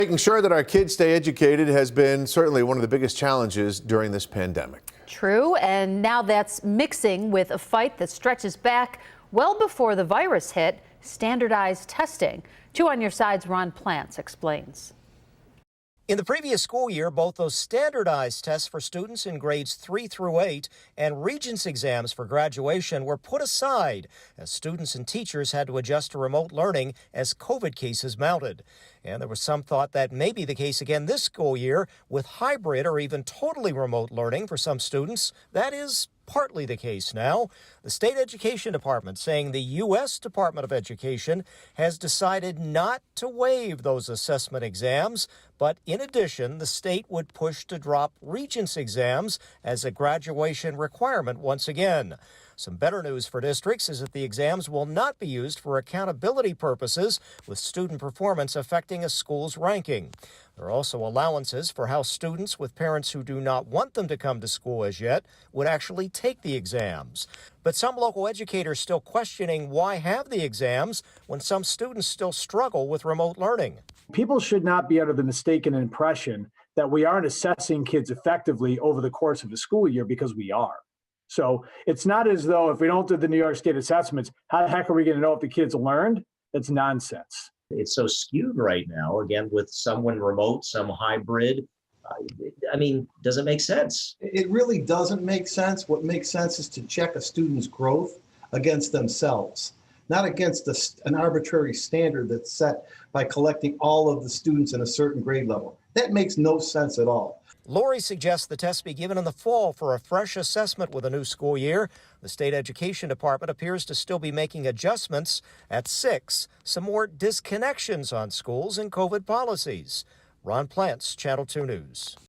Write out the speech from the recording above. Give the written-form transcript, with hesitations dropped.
Making sure that our kids stay educated has been certainly one of the biggest challenges during this pandemic. True, and now that's mixing with a fight that stretches back well before the virus hit, standardized testing. 2 on Your Side's Ron Plants explains. In the previous school year, both those standardized tests for students in grades 3 through 8 and Regents exams for graduation were put aside as students and teachers had to adjust to remote learning as COVID cases mounted. And there was some thought that may be the case again this school year with hybrid or even totally remote learning for some students. That is partly the case now. The state education department saying the U.S. Department of Education has decided not to waive those assessment exams, but in addition, the state would push to drop Regents exams as a graduation requirement once again. Some better news for districts is that the exams will not be used for accountability purposes, with student performance affecting a school's ranking. There are also allowances for how students with parents who do not want them to come to school as yet would actually take the exams. But some local educators still questioning why have the exams when some students still struggle with remote learning. People should not be under the mistaken impression that we aren't assessing kids effectively over the course of the school year, because we are. So it's not as though if we don't do the New York State assessments, how the heck are we going to know if the kids learned? That's nonsense. It's so skewed right now, again, with someone remote, some hybrid. Does it make sense? It really doesn't make sense. What makes sense is to check a student's growth against themselves, not against an arbitrary standard that's set by collecting all of the students in a certain grade level. That makes no sense at all. Laurrie suggests the test be given in the fall for a fresh assessment with a new school year. The state education department appears to still be making adjustments. At 6, some more disconnections on schools and COVID policies. Ron Plants, Channel 2 News.